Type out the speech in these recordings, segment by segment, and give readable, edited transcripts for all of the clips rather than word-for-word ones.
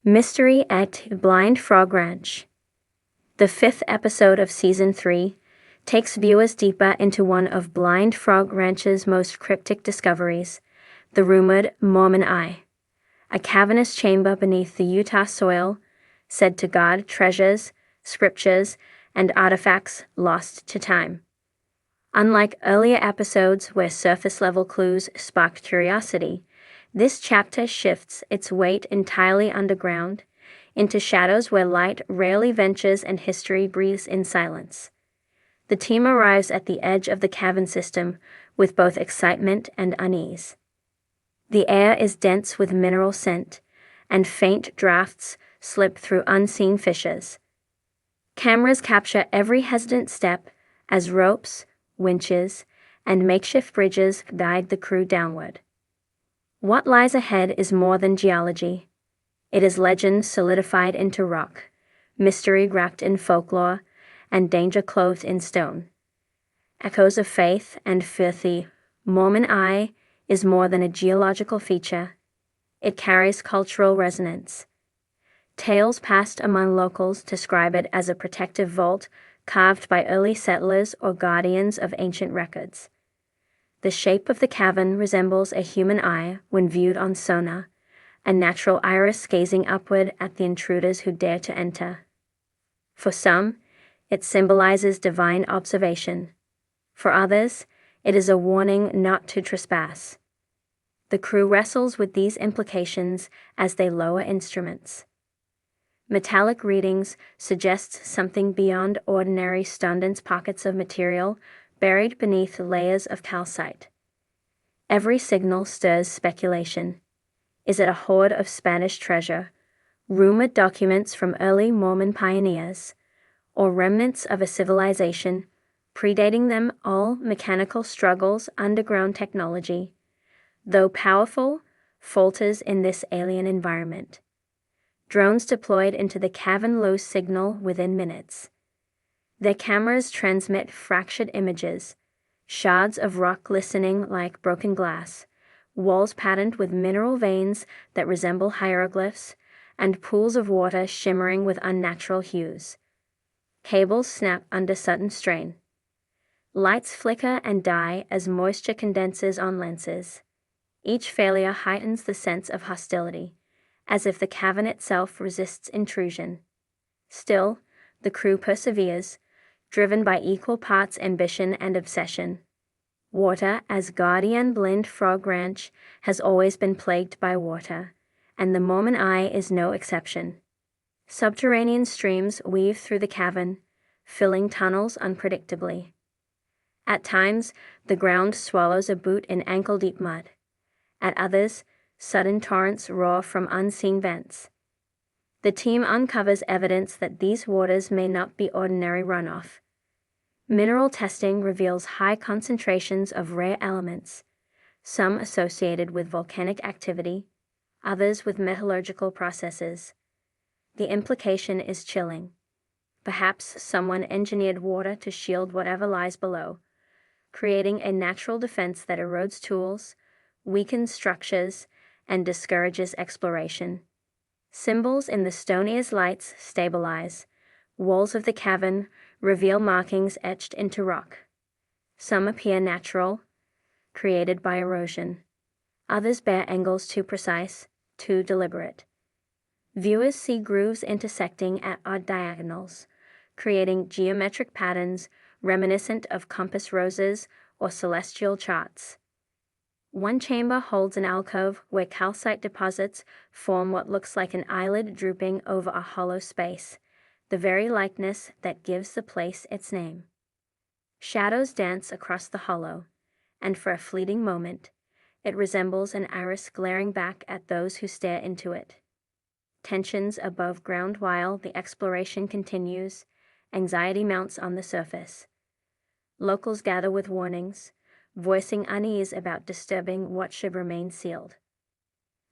Mystery at Blind Frog Ranch. The fifth episode of Season 3 takes viewers deeper into one of Blind Frog Ranch's most cryptic discoveries, the rumored Mormon Eye, a cavernous chamber beneath the Utah soil said to guard treasures, scriptures, and artifacts lost to time. Unlike earlier episodes where surface-level clues sparked curiosity, this chapter shifts its weight entirely underground, into shadows where light rarely ventures and history breathes in silence. The team arrives at the edge of the cavern system with both excitement and unease. The air is dense with mineral scent, and faint drafts slip through unseen fissures. Cameras capture every hesitant step as ropes, winches, and makeshift bridges guide the crew downward. What lies ahead is more than geology. It is legend solidified into rock, mystery wrapped in folklore, and danger clothed in stone. Echoes of faith and fear. The Mormon Eye is more than a geological feature. It carries cultural resonance. Tales passed among locals describe it as a protective vault carved by early settlers or guardians of ancient records. The shape of the cavern resembles a human eye when viewed on sonar, a natural iris gazing upward at the intruders who dare to enter. For some, it symbolizes divine observation. For others, it is a warning not to trespass. The crew wrestles with these implications as they lower instruments. Metallic readings suggest something beyond ordinary stundance, pockets of material buried beneath layers of calcite. Every signal stirs speculation. Is it a hoard of Spanish treasure, rumored documents from early Mormon pioneers, or remnants of a civilization predating them all? Mechanical struggles, underground technology, though powerful, falters in this alien environment. Drones deployed into the cavern lose signal within minutes. Their cameras transmit fractured images, shards of rock glistening like broken glass, walls patterned with mineral veins that resemble hieroglyphs, and pools of water shimmering with unnatural hues. Cables snap under sudden strain. Lights flicker and die as moisture condenses on lenses. Each failure heightens the sense of hostility, as if the cavern itself resists intrusion. Still, the crew perseveres, driven by equal parts ambition and obsession. Water, as guardian. Blind Frog Ranch has always been plagued by water, and the Mormon Eye is no exception. Subterranean streams weave through the cavern, filling tunnels unpredictably. At times, the ground swallows a boot in ankle-deep mud. At others, sudden torrents roar from unseen vents. The team uncovers evidence that these waters may not be ordinary runoff. Mineral testing reveals high concentrations of rare elements, some associated with volcanic activity, others with metallurgical processes. The implication is chilling. Perhaps someone engineered water to shield whatever lies below, creating a natural defense that erodes tools, weakens structures, and discourages exploration. Symbols in the stony as lights stabilize. Walls of the cavern reveal markings etched into rock. Some appear natural, created by erosion. Others bear angles too precise, too deliberate. Viewers see grooves intersecting at odd diagonals, creating geometric patterns reminiscent of compass roses or celestial charts. One chamber holds an alcove where calcite deposits form what looks like an eyelid drooping over a hollow space, the very likeness that gives the place its name. Shadows dance across the hollow, and for a fleeting moment, it resembles an iris glaring back at those who stare into it. Tensions above ground while the exploration continues, anxiety mounts on the surface. Locals gather with warnings, voicing unease about disturbing what should remain sealed.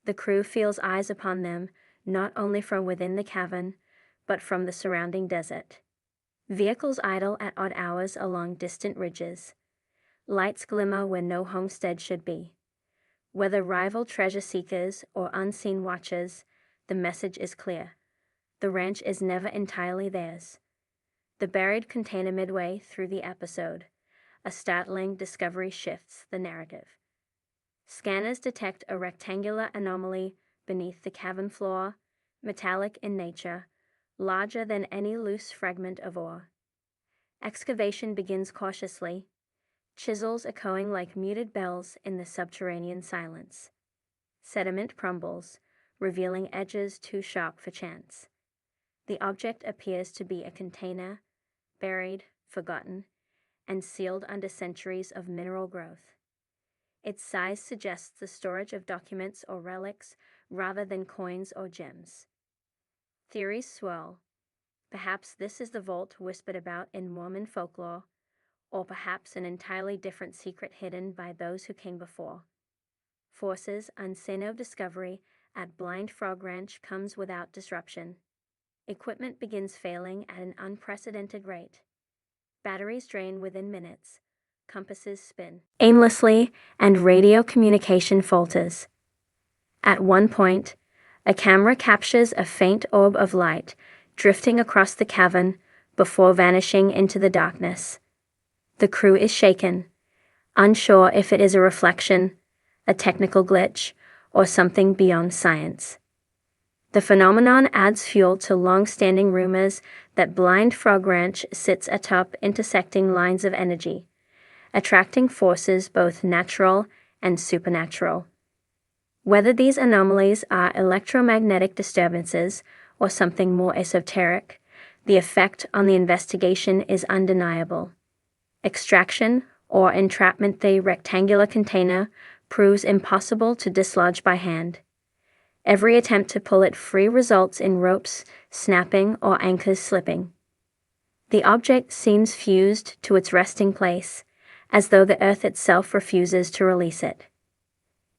The crew feels eyes upon them, not only from within the cavern, but from the surrounding desert. Vehicles idle at odd hours along distant ridges. Lights glimmer where no homestead should be. Whether rival treasure seekers or unseen watchers, The message is clear. The ranch is never entirely theirs. The buried container midway through the episode. A startling discovery shifts the narrative. Scanners detect a rectangular anomaly beneath the cavern floor, metallic in nature, larger than any loose fragment of ore. Excavation begins cautiously, chisels echoing like muted bells in the subterranean silence. Sediment crumbles, revealing edges too sharp for chance. The object appears to be a container, buried, forgotten, and sealed under centuries of mineral growth. Its size suggests the storage of documents or relics rather than coins or gems. Theories swirl. Perhaps this is the vault whispered about in Mormon folklore, or perhaps an entirely different secret hidden by those who came before. Forces unseen of discovery at Blind Frog Ranch comes without disruption. Equipment begins failing at an unprecedented rate. Batteries drain within minutes. Compasses spin aimlessly, and radio communication falters. At one point, a camera captures a faint orb of light drifting across the cavern before vanishing into the darkness. The crew is shaken, unsure if it is a reflection, a technical glitch, or something beyond science. The phenomenon adds fuel to long-standing rumors that Blind Frog Ranch sits atop intersecting lines of energy, attracting forces both natural and supernatural. Whether these anomalies are electromagnetic disturbances or something more esoteric, the effect on the investigation is undeniable. Extraction or entrapment the rectangular container proves impossible to dislodge by hand. Every attempt to pull it free results in ropes snapping or anchors slipping. The object seems fused to its resting place, as though the earth itself refuses to release it.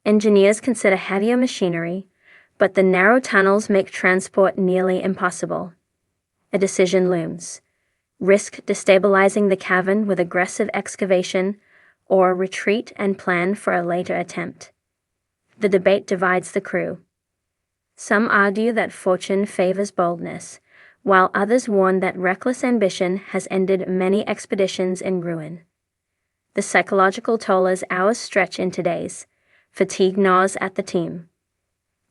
Engineers consider heavier machinery, but the narrow tunnels make transport nearly impossible. A decision looms. Risk destabilizing the cavern with aggressive excavation, or retreat and plan for a later attempt. The debate divides the crew. Some argue that fortune favors boldness, while others warn that reckless ambition has ended many expeditions in ruin. The psychological toll as hours stretch into days. Fatigue gnaws at the team.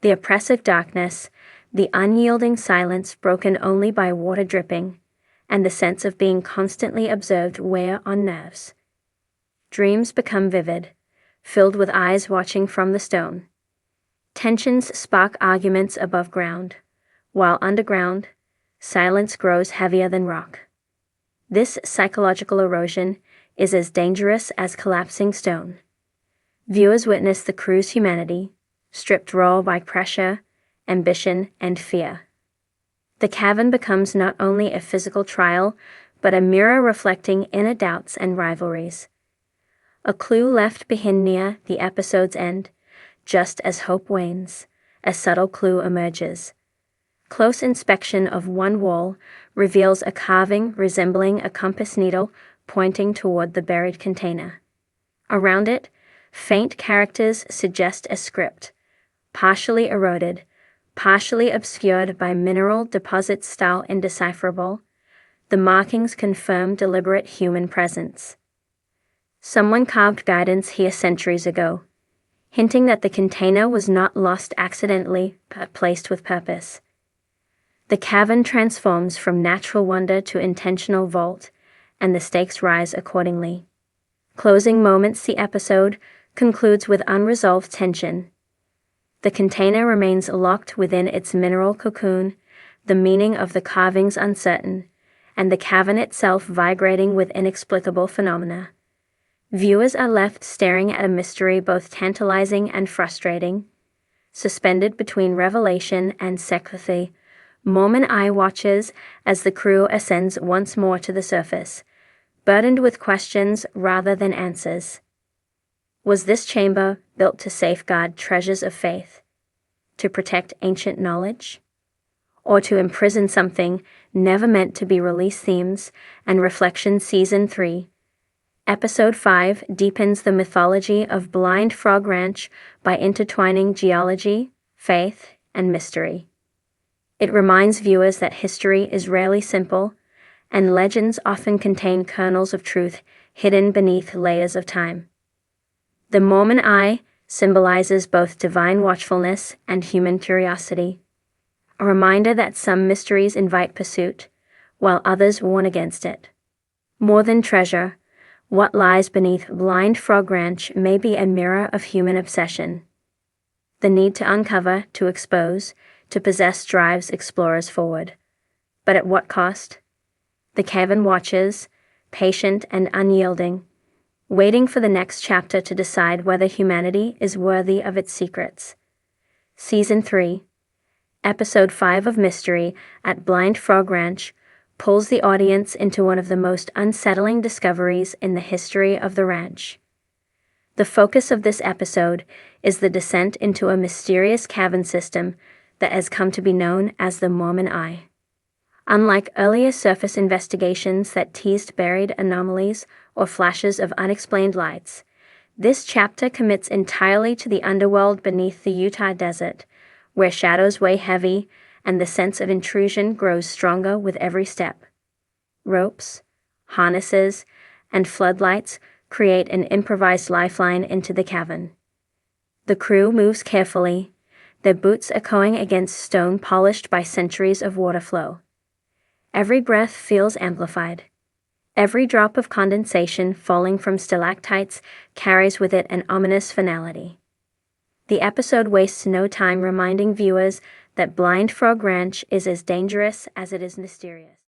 The oppressive darkness, the unyielding silence broken only by water dripping, and the sense of being constantly observed wear on nerves. Dreams become vivid, filled with eyes watching from the stone. Tensions spark arguments above ground, while underground, silence grows heavier than rock. This psychological erosion is as dangerous as collapsing stone. Viewers witness the crew's humanity, stripped raw by pressure, ambition, and fear. The cavern becomes not only a physical trial, but a mirror reflecting inner doubts and rivalries. A clue left behind near the episode's end. Just as hope wanes, a subtle clue emerges. Close inspection of one wall reveals a carving resembling a compass needle pointing toward the buried container. Around it, faint characters suggest a script, partially eroded, partially obscured by mineral deposits style indecipherable. The markings confirm deliberate human presence. Someone carved guidance here centuries ago, hinting that the container was not lost accidentally, but placed with purpose. The cavern transforms from natural wonder to intentional vault, and the stakes rise accordingly. Closing moments. The episode concludes with unresolved tension. The container remains locked within its mineral cocoon, the meaning of the carvings uncertain, and the cavern itself vibrating with inexplicable phenomena. Viewers are left staring at a mystery both tantalizing and frustrating. Suspended between revelation and sympathy, Mormon eye watches as the crew ascends once more to the surface, burdened with questions rather than answers. Was this chamber built to safeguard treasures of faith, to protect ancient knowledge, or to imprison something never meant to be released? Themes and Reflection Season 3. Episode 5 deepens the mythology of Blind Frog Ranch by intertwining geology, faith, and mystery. It reminds viewers that history is rarely simple, and legends often contain kernels of truth hidden beneath layers of time. The Mormon eye symbolizes both divine watchfulness and human curiosity, a reminder that some mysteries invite pursuit, while others warn against it. More than treasure, what lies beneath Blind Frog Ranch may be a mirror of human obsession. The need to uncover, to expose, to possess drives explorers forward. But at what cost? The cavern watches, patient and unyielding, waiting for the next chapter to decide whether humanity is worthy of its secrets. Season 3, Episode 5 of Mystery at Blind Frog Ranch pulls the audience into one of the most unsettling discoveries in the history of the ranch. The focus of this episode is the descent into a mysterious cavern system that has come to be known as the Mormon Eye. Unlike earlier surface investigations that teased buried anomalies or flashes of unexplained lights, this chapter commits entirely to the underworld beneath the Utah desert, where shadows weigh heavy and the sense of intrusion grows stronger with every step. Ropes, harnesses, and floodlights create an improvised lifeline into the cavern. The crew moves carefully, their boots echoing against stone polished by centuries of water flow. Every breath feels amplified. Every drop of condensation falling from stalactites carries with it an ominous finality. The episode wastes no time reminding viewers that Blind Frog Ranch is as dangerous as it is mysterious.